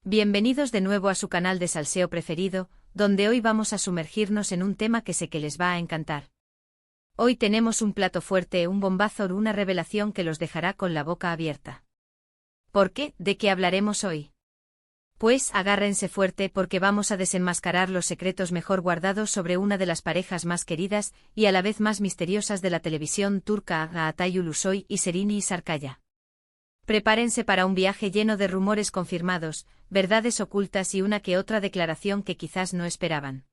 Bienvenidos de nuevo a su canal de salseo preferido, donde hoy vamos a sumergirnos en un tema que sé que les va a encantar. Hoy tenemos un plato fuerte, un bombazo, una revelación que los dejará con la boca abierta. ¿Por qué? ¿De qué hablaremos hoy? Pues agárrense fuerte porque vamos a desenmascarar los secretos mejor guardados sobre una de las parejas más queridas y a la vez más misteriosas de la televisión turca, Altay Ulusoy y Serini Sarkaya. Prepárense para un viaje lleno de rumores confirmados, verdades ocultas y una que otra declaración que quizás no esperaban.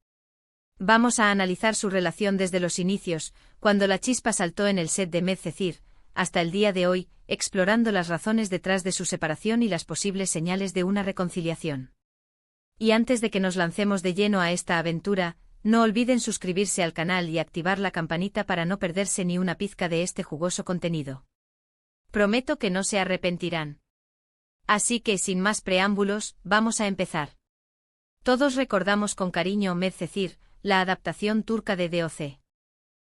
Vamos a analizar su relación desde los inicios, cuando la chispa saltó en el set de Medcezir, hasta el día de hoy, explorando las razones detrás de su separación y las posibles señales de una reconciliación. Y antes de que nos lancemos de lleno a esta aventura, no olviden suscribirse al canal y activar la campanita para no perderse ni una pizca de este jugoso contenido. Prometo que no se arrepentirán. Así que sin más preámbulos, vamos a empezar. Todos recordamos con cariño Medcezir, la adaptación turca de DOC.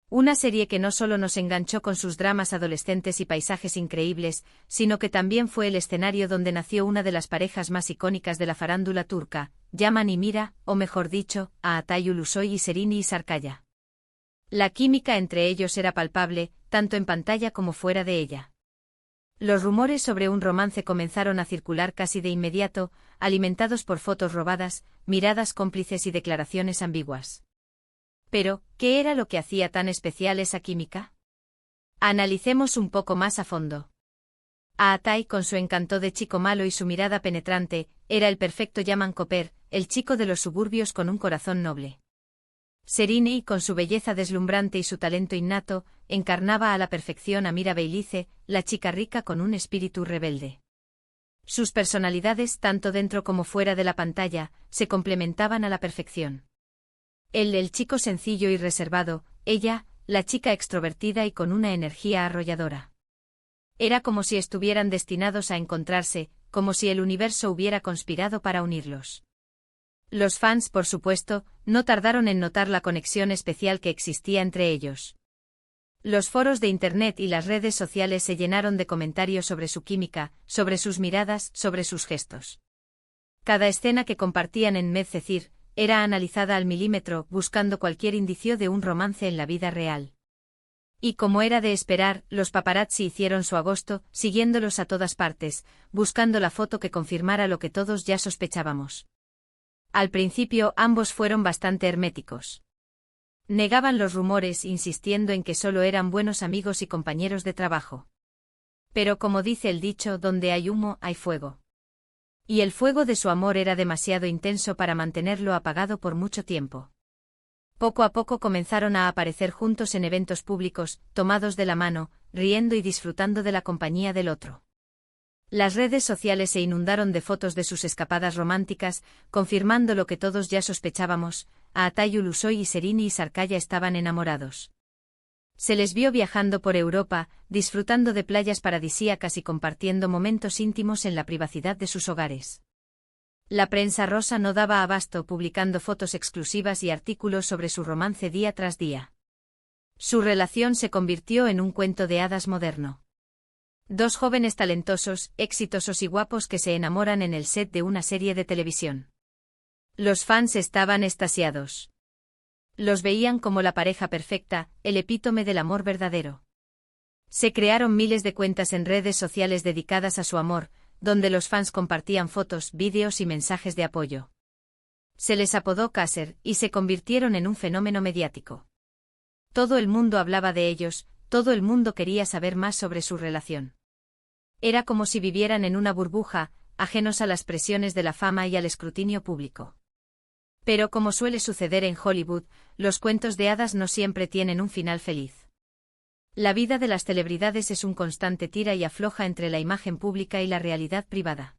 Una serie que no solo nos enganchó con sus dramas adolescentes y paisajes increíbles, sino que también fue el escenario donde nació una de las parejas más icónicas de la farándula turca, Yaman y Mira, o mejor dicho, Altay Ulusoy y Serini Sarkaya. La química entre ellos era palpable, tanto en pantalla como fuera de ella. Los rumores sobre un romance comenzaron a circular casi de inmediato, alimentados por fotos robadas, miradas cómplices y declaraciones ambiguas. Pero, ¿qué era lo que hacía tan especial esa química? Analicemos un poco más a fondo. Altay, con su encanto de chico malo y su mirada penetrante, era el perfecto Yaman Koper, el chico de los suburbios con un corazón noble. Serini, con su belleza deslumbrante y su talento innato, encarnaba a la perfección a Mira Beylice, la chica rica con un espíritu rebelde. Sus personalidades, tanto dentro como fuera de la pantalla, se complementaban a la perfección. Él, el chico sencillo y reservado, ella, la chica extrovertida y con una energía arrolladora. Era como si estuvieran destinados a encontrarse, como si el universo hubiera conspirado para unirlos. Los fans, por supuesto, no tardaron en notar la conexión especial que existía entre ellos. Los foros de Internet y las redes sociales se llenaron de comentarios sobre su química, sobre sus miradas, sobre sus gestos. Cada escena que compartían en Medcezir era analizada al milímetro, buscando cualquier indicio de un romance en la vida real. Y como era de esperar, los paparazzi hicieron su agosto, siguiéndolos a todas partes, buscando la foto que confirmara lo que todos ya sospechábamos. Al principio ambos fueron bastante herméticos. Negaban los rumores, insistiendo en que solo eran buenos amigos y compañeros de trabajo. Pero como dice el dicho, donde hay humo, hay fuego. Y el fuego de su amor era demasiado intenso para mantenerlo apagado por mucho tiempo. Poco a poco comenzaron a aparecer juntos en eventos públicos, tomados de la mano, riendo y disfrutando de la compañía del otro. Las redes sociales se inundaron de fotos de sus escapadas románticas, confirmando lo que todos ya sospechábamos: Altay Ulusoy y Serini Sarkaya estaban enamorados. Se les vio viajando por Europa, disfrutando de playas paradisíacas y compartiendo momentos íntimos en la privacidad de sus hogares. La prensa rosa no daba abasto, publicando fotos exclusivas y artículos sobre su romance día tras día. Su relación se convirtió en un cuento de hadas moderno. Dos jóvenes talentosos, exitosos y guapos que se enamoran en el set de una serie de televisión. Los fans estaban extasiados. Los veían como la pareja perfecta, el epítome del amor verdadero. Se crearon miles de cuentas en redes sociales dedicadas a su amor, donde los fans compartían fotos, vídeos y mensajes de apoyo. Se les apodó Caser, y se convirtieron en un fenómeno mediático. Todo el mundo hablaba de ellos, todo el mundo quería saber más sobre su relación. Era como si vivieran en una burbuja, ajenos a las presiones de la fama y al escrutinio público. Pero como suele suceder en Hollywood, los cuentos de hadas no siempre tienen un final feliz. La vida de las celebridades es un constante tira y afloja entre la imagen pública y la realidad privada.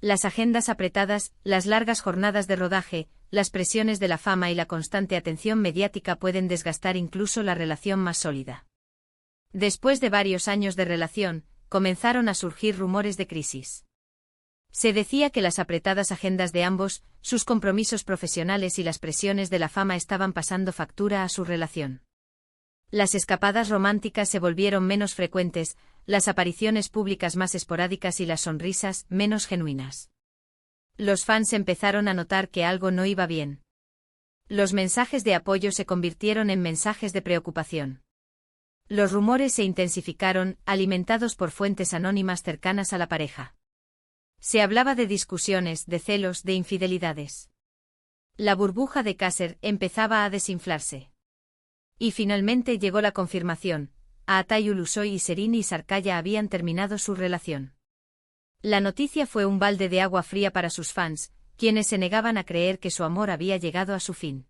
Las agendas apretadas, las largas jornadas de rodaje, las presiones de la fama y la constante atención mediática pueden desgastar incluso la relación más sólida. Después de varios años de relación, comenzaron a surgir rumores de crisis. Se decía que las apretadas agendas de ambos, sus compromisos profesionales y las presiones de la fama estaban pasando factura a su relación. Las escapadas románticas se volvieron menos frecuentes, las apariciones públicas más esporádicas y las sonrisas menos genuinas. Los fans empezaron a notar que algo no iba bien. Los mensajes de apoyo se convirtieron en mensajes de preocupación. Los rumores se intensificaron, alimentados por fuentes anónimas cercanas a la pareja. Se hablaba de discusiones, de celos, de infidelidades. La burbuja de Kaser empezaba a desinflarse. Y finalmente llegó la confirmación: Aatay Ulusoy y Serine Sarkaya habían terminado su relación. La noticia fue un balde de agua fría para sus fans, quienes se negaban a creer que su amor había llegado a su fin.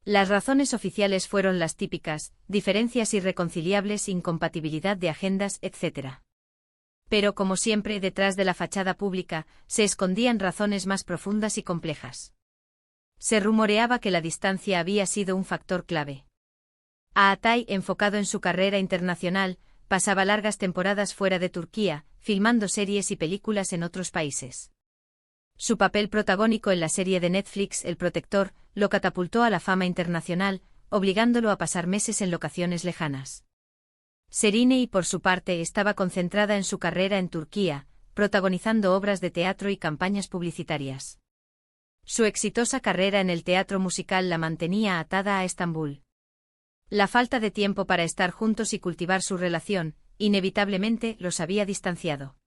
Las razones oficiales fueron las típicas: diferencias irreconciliables, incompatibilidad de agendas, etc. Pero como siempre, detrás de la fachada pública, se escondían razones más profundas y complejas. Se rumoreaba que la distancia había sido un factor clave. Aatay, enfocado en su carrera internacional, pasaba largas temporadas fuera de Turquía, filmando series y películas en otros países. Su papel protagónico en la serie de Netflix El Protector lo catapultó a la fama internacional, obligándolo a pasar meses en locaciones lejanas. Serine, por su parte, estaba concentrada en su carrera en Turquía, protagonizando obras de teatro y campañas publicitarias. Su exitosa carrera en el teatro musical la mantenía atada a Estambul. La falta de tiempo para estar juntos y cultivar su relación, inevitablemente, los había distanciado.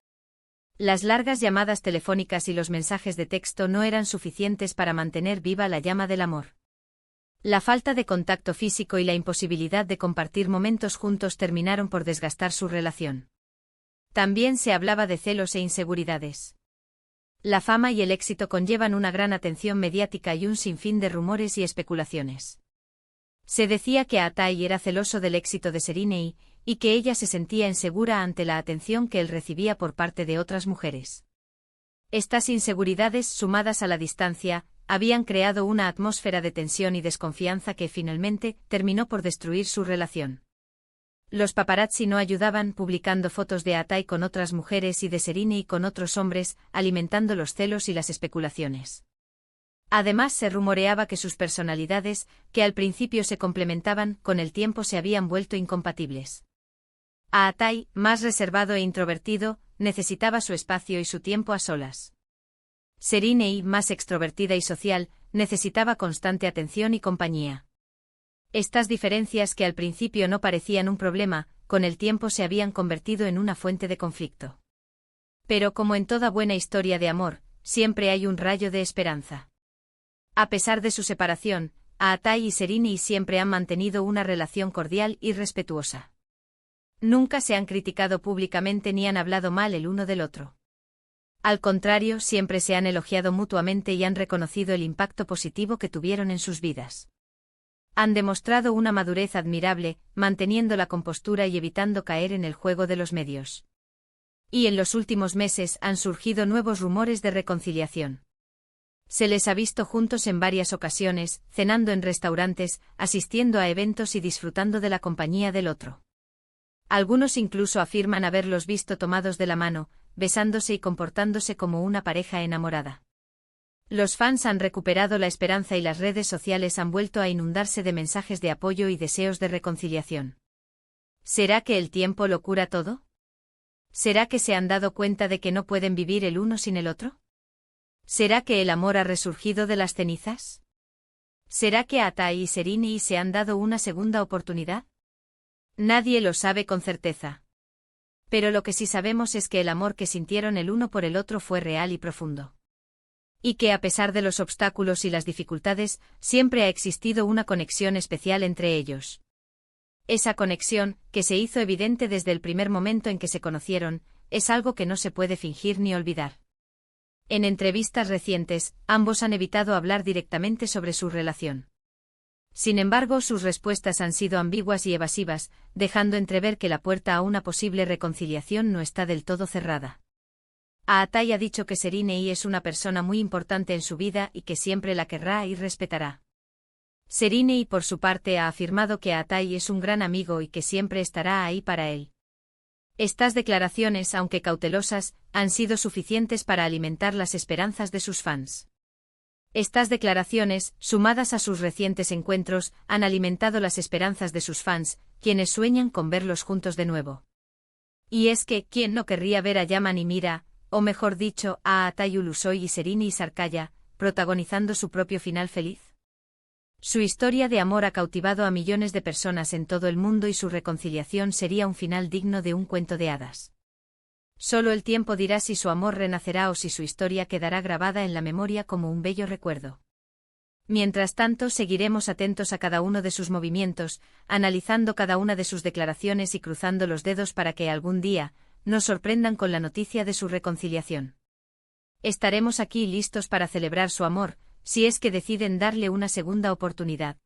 Las largas llamadas telefónicas y los mensajes de texto no eran suficientes para mantener viva la llama del amor. La falta de contacto físico y la imposibilidad de compartir momentos juntos terminaron por desgastar su relación. También se hablaba de celos e inseguridades. La fama y el éxito conllevan una gran atención mediática y un sinfín de rumores y especulaciones. Se decía que Aatay era celoso del éxito de Serine y que ella se sentía insegura ante la atención que él recibía por parte de otras mujeres. Estas inseguridades, sumadas a la distancia, habían creado una atmósfera de tensión y desconfianza que finalmente terminó por destruir su relación. Los paparazzi no ayudaban, publicando fotos de Aatay con otras mujeres y de Serine y con otros hombres, alimentando los celos y las especulaciones. Además, se rumoreaba que sus personalidades, que al principio se complementaban, con el tiempo se habían vuelto incompatibles. Aatay, más reservado e introvertido, necesitaba su espacio y su tiempo a solas. Serine, más extrovertida y social, necesitaba constante atención y compañía. Estas diferencias, que al principio no parecían un problema, con el tiempo se habían convertido en una fuente de conflicto. Pero como en toda buena historia de amor, siempre hay un rayo de esperanza. A pesar de su separación, Aatay y Serine siempre han mantenido una relación cordial y respetuosa. Nunca se han criticado públicamente ni han hablado mal el uno del otro. Al contrario, siempre se han elogiado mutuamente y han reconocido el impacto positivo que tuvieron en sus vidas. Han demostrado una madurez admirable, manteniendo la compostura y evitando caer en el juego de los medios. Y en los últimos meses han surgido nuevos rumores de reconciliación. Se les ha visto juntos en varias ocasiones, cenando en restaurantes, asistiendo a eventos y disfrutando de la compañía del otro. Algunos incluso afirman haberlos visto tomados de la mano, besándose y comportándose como una pareja enamorada. Los fans han recuperado la esperanza y las redes sociales han vuelto a inundarse de mensajes de apoyo y deseos de reconciliación. ¿Será que el tiempo lo cura todo? ¿Será que se han dado cuenta de que no pueden vivir el uno sin el otro? ¿Será que el amor ha resurgido de las cenizas? ¿Será que Aatay y Serine se han dado una segunda oportunidad? Nadie lo sabe con certeza. Pero lo que sí sabemos es que el amor que sintieron el uno por el otro fue real y profundo. Y que a pesar de los obstáculos y las dificultades, siempre ha existido una conexión especial entre ellos. Esa conexión, que se hizo evidente desde el primer momento en que se conocieron, es algo que no se puede fingir ni olvidar. En entrevistas recientes, ambos han evitado hablar directamente sobre su relación. Sin embargo, sus respuestas han sido ambiguas y evasivas, dejando entrever que la puerta a una posible reconciliación no está del todo cerrada. Aatay ha dicho que Serine es una persona muy importante en su vida y que siempre la querrá y respetará. Serine, por su parte, ha afirmado que Aatay es un gran amigo y que siempre estará ahí para él. Estas declaraciones, aunque cautelosas, han sido suficientes para alimentar las esperanzas de sus fans. Estas declaraciones, sumadas a sus recientes encuentros, han alimentado las esperanzas de sus fans, quienes sueñan con verlos juntos de nuevo. Y es que, ¿quién no querría ver a Yaman y Mira, o mejor dicho, a Atay Ulusoy y Sereni Isarkaya, protagonizando su propio final feliz? Su historia de amor ha cautivado a millones de personas en todo el mundo y su reconciliación sería un final digno de un cuento de hadas. Solo el tiempo dirá si su amor renacerá o si su historia quedará grabada en la memoria como un bello recuerdo. Mientras tanto, seguiremos atentos a cada uno de sus movimientos, analizando cada una de sus declaraciones y cruzando los dedos para que algún día nos sorprendan con la noticia de su reconciliación. Estaremos aquí listos para celebrar su amor, si es que deciden darle una segunda oportunidad.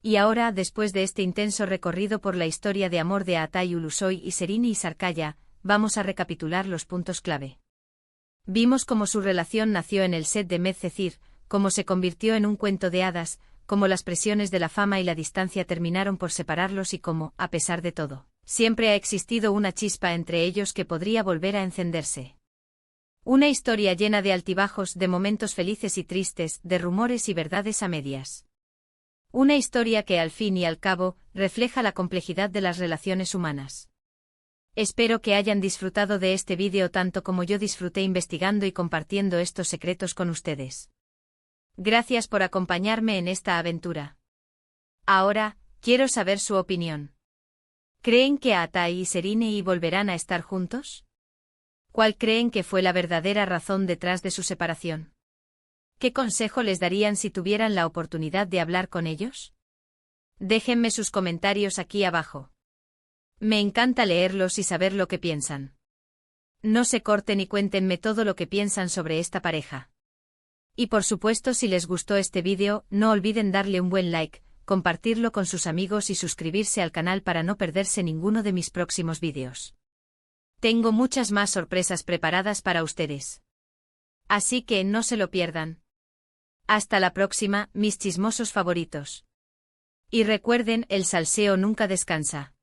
Y ahora, después de este intenso recorrido por la historia de amor de Atay Ulusoy y Sereni Isarkaya, vamos a recapitular los puntos clave. Vimos cómo su relación nació en el set de Medcezir, cómo se convirtió en un cuento de hadas, cómo las presiones de la fama y la distancia terminaron por separarlos y cómo, a pesar de todo, siempre ha existido una chispa entre ellos que podría volver a encenderse. Una historia llena de altibajos, de momentos felices y tristes, de rumores y verdades a medias. Una historia que al fin y al cabo, refleja la complejidad de las relaciones humanas. Espero que hayan disfrutado de este vídeo tanto como yo disfruté investigando y compartiendo estos secretos con ustedes. Gracias por acompañarme en esta aventura. Ahora, quiero saber su opinión. ¿Creen que Atay y Sereni volverán a estar juntos? ¿Cuál creen que fue la verdadera razón detrás de su separación? ¿Qué consejo les darían si tuvieran la oportunidad de hablar con ellos? Déjenme sus comentarios aquí abajo. Me encanta leerlos y saber lo que piensan. No se corten y cuéntenme todo lo que piensan sobre esta pareja. Y por supuesto, si les gustó este vídeo, no olviden darle un buen like, compartirlo con sus amigos y suscribirse al canal para no perderse ninguno de mis próximos vídeos. Tengo muchas más sorpresas preparadas para ustedes. Así que no se lo pierdan. Hasta la próxima, mis chismosos favoritos. Y recuerden, el salseo nunca descansa.